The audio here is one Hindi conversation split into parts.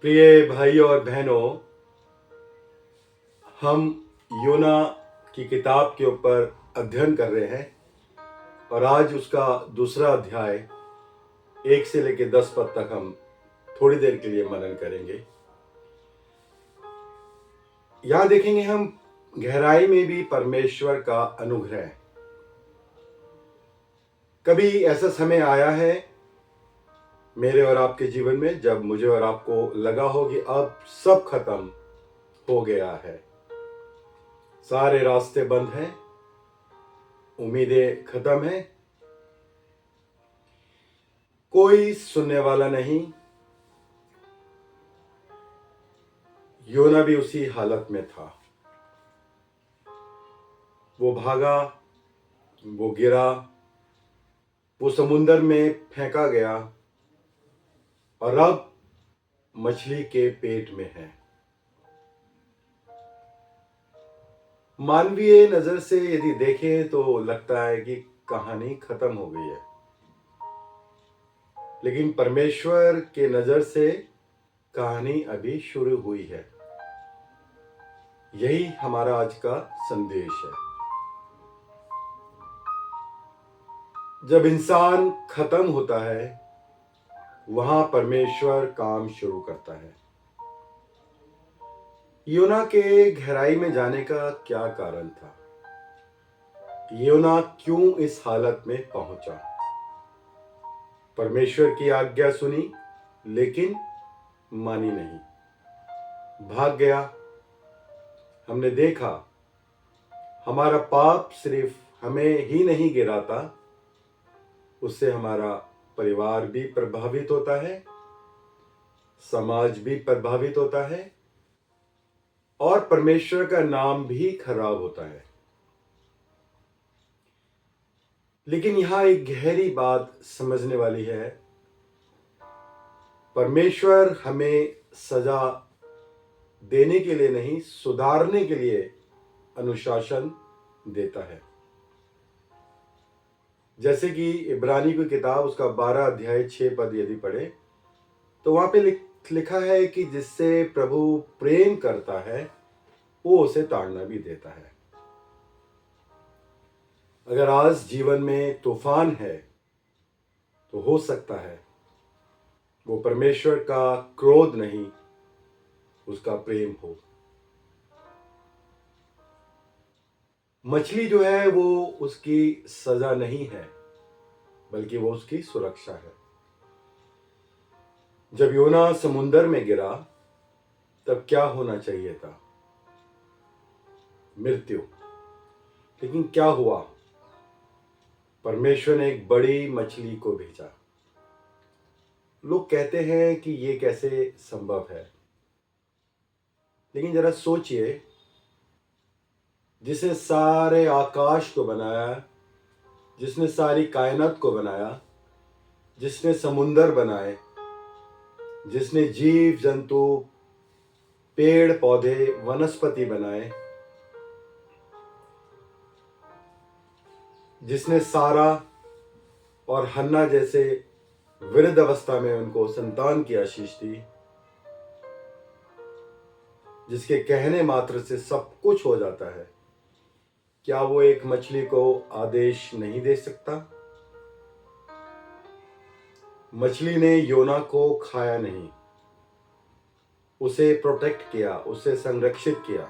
प्रिय भाई और बहनों, हम योना की किताब के ऊपर अध्ययन कर रहे हैं और आज उसका दूसरा अध्याय 1 से लेकर 10 पद तक हम थोड़ी देर के लिए मनन करेंगे। यहां देखेंगे हम गहराई में भी परमेश्वर का अनुग्रह। कभी ऐसा समय आया है मेरे और आपके जीवन में जब मुझे और आपको लगा हो कि अब सब खत्म हो गया है, सारे रास्ते बंद हैं, उम्मीदें खत्म हैं, कोई सुनने वाला नहीं। योना भी उसी हालत में था। वो भागा, वो गिरा, वो समुंदर में फेंका गया और अब मछली के पेट में है। मानवीय नजर से यदि देखें तो लगता है कि कहानी खत्म हो गई है, लेकिन परमेश्वर के नजर से कहानी अभी शुरू हुई है। यही हमारा आज का संदेश है। जब इंसान खत्म होता है, वहां परमेश्वर काम शुरू करता है। योना के गहराई में जाने का क्या कारण था? योना क्यों इस हालत में पहुंचा? परमेश्वर की आज्ञा सुनी लेकिन मानी नहीं, भाग गया। हमने देखा हमारा पाप सिर्फ हमें ही नहीं गिराता, उससे हमारा परिवार भी प्रभावित होता है, समाज भी प्रभावित होता है और परमेश्वर का नाम भी खराब होता है। लेकिन यहां एक गहरी बात समझने वाली है। परमेश्वर हमें सजा देने के लिए नहीं, सुधारने के लिए अनुशासन देता है। जैसे कि इब्रानी की किताब उसका 12 अध्याय 6 पद यदि पढ़े तो वहां पे लिखा है कि जिससे प्रभु प्रेम करता है वो उसे ताड़ना भी देता है। अगर आज जीवन में तूफान है तो हो सकता है वो परमेश्वर का क्रोध नहीं, उसका प्रेम हो। मछली जो है वो उसकी सजा नहीं है, बल्कि वो उसकी सुरक्षा है। जब योना समुंदर में गिरा तब क्या होना चाहिए था? मृत्यु। लेकिन क्या हुआ? परमेश्वर ने एक बड़ी मछली को भेजा। लोग कहते हैं कि ये कैसे संभव है, लेकिन जरा सोचिए, जिसने सारे आकाश को बनाया, जिसने सारी कायनात को बनाया, जिसने समुंदर बनाए, जिसने जीव जंतु, पेड़ पौधे, वनस्पति बनाए, जिसने सारा और हन्ना जैसे वृद्ध अवस्था में उनको संतान की आशीष दी, जिसके कहने मात्र से सब कुछ हो जाता है, क्या वो एक मछली को आदेश नहीं दे सकता? मछली ने योना को खाया नहीं, उसे प्रोटेक्ट किया, उसे संरक्षित किया।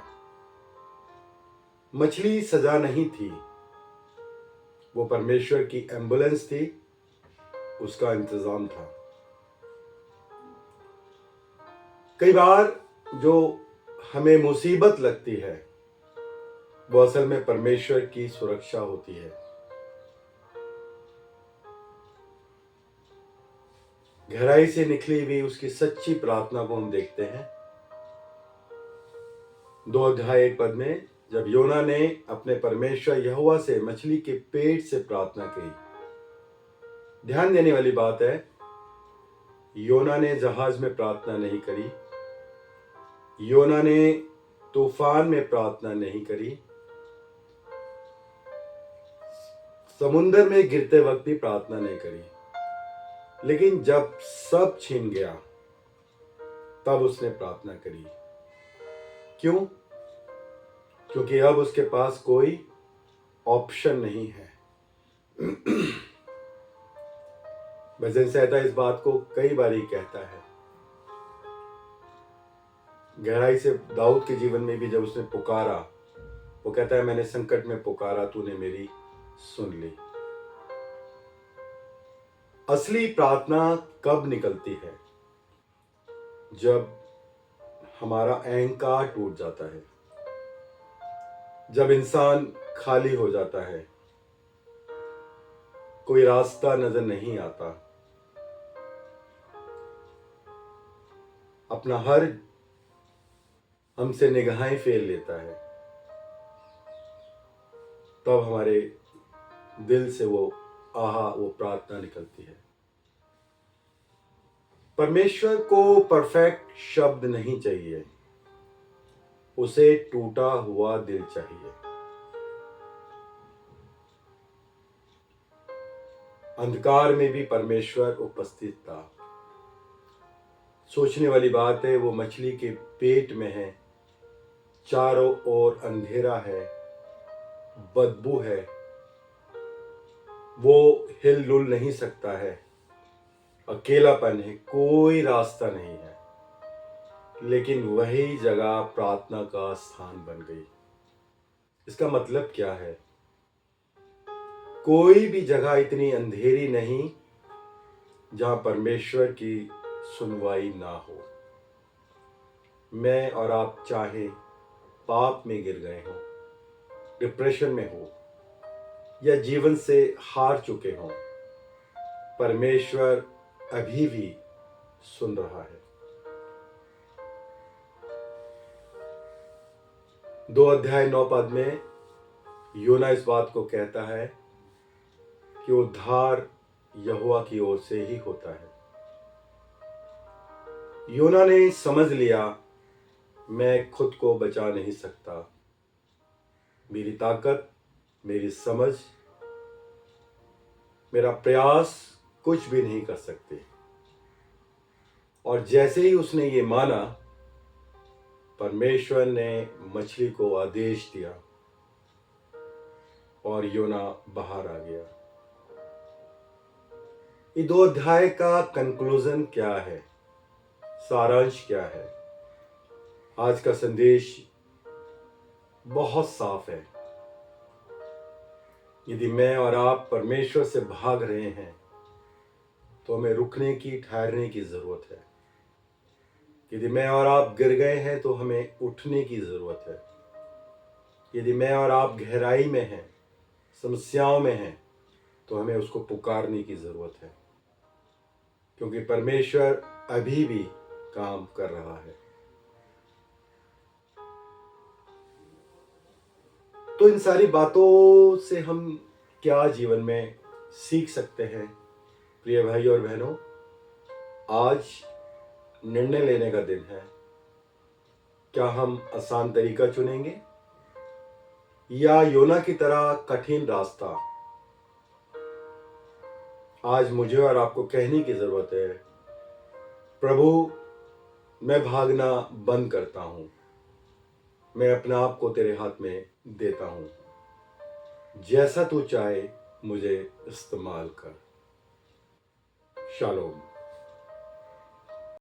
मछली सजा नहीं थी, वो परमेश्वर की एम्बुलेंस थी, उसका इंतजाम था। कई बार जो हमें मुसीबत लगती है वो असल में परमेश्वर की सुरक्षा होती है। गहराई से निकली हुई उसकी सच्ची प्रार्थना को हम देखते हैं 2 अध्याय 1 पद में, जब योना ने अपने परमेश्वर यहोवा से मछली के पेट से प्रार्थना की। ध्यान देने वाली बात है, योना ने जहाज में प्रार्थना नहीं करी, योना ने तूफान में प्रार्थना नहीं करी, समुंदर में गिरते वक्त भी प्रार्थना नहीं करी। लेकिन जब सब छिन गया तब उसने प्रार्थना करी। क्यों? क्योंकि अब उसके पास कोई ऑप्शन नहीं है। भजन संहिता इस बात को कई बार ही कहता है। गहराई से दाऊद के जीवन में भी जब उसने पुकारा, वो कहता है मैंने संकट में पुकारा, तूने मेरी सुन ली। असली प्रार्थना कब निकलती है? जब हमारा अहंकार टूट जाता है, जब इंसान खाली हो जाता है, कोई रास्ता नजर नहीं आता, अपना हर हमसे निगाहें फेर लेता है, तब हमारे दिल से वो प्रार्थना निकलती है। परमेश्वर को परफेक्ट शब्द नहीं चाहिए, उसे टूटा हुआ दिल चाहिए। अंधकार में भी परमेश्वर उपस्थित था। सोचने वाली बात है, वो मछली के पेट में है, चारों ओर अंधेरा है, बदबू है, वो हिलडुल नहीं सकता है, अकेलापन है, कोई रास्ता नहीं है, लेकिन वही जगह प्रार्थना का स्थान बन गई। इसका मतलब क्या है? कोई भी जगह इतनी अंधेरी नहीं जहां परमेश्वर की सुनवाई ना हो। मैं और आप चाहे पाप में गिर गए हों, डिप्रेशन में हो, या जीवन से हार चुके हों, परमेश्वर अभी भी सुन रहा है। 2 अध्याय 9 पद में योना इस बात को कहता है कि उद्धार यहोवा की ओर से ही होता है। योना ने समझ लिया, मैं खुद को बचा नहीं सकता, मेरी ताकत, मेरी समझ, मेरा प्रयास कुछ भी नहीं कर सकते। और जैसे ही उसने ये माना, परमेश्वर ने मछली को आदेश दिया और योना बाहर आ गया। ये 2 अध्याय का कंक्लूजन क्या है? सारांश क्या है? आज का संदेश बहुत साफ है। यदि मैं और आप परमेश्वर से भाग रहे हैं, तो हमें रुकने की, ठहरने की जरूरत है। यदि मैं और आप गिर गए हैं, तो हमें उठने की जरूरत है। यदि मैं और आप गहराई में हैं, समस्याओं में हैं, तो हमें उसको पुकारने की जरूरत है, क्योंकि परमेश्वर अभी भी काम कर रहा है। तो इन सारी बातों से हम क्या जीवन में सीख सकते हैं? प्रिय भाई और बहनों, आज निर्णय लेने का दिन है। क्या हम आसान तरीका चुनेंगे या योना की तरह कठिन रास्ता? आज मुझे और आपको कहने की जरूरत है, प्रभु, मैं भागना बंद करता हूं, मैं अपने आप को तेरे हाथ में देता हूं, जैसा तू चाहे मुझे इस्तेमाल कर। शालोम।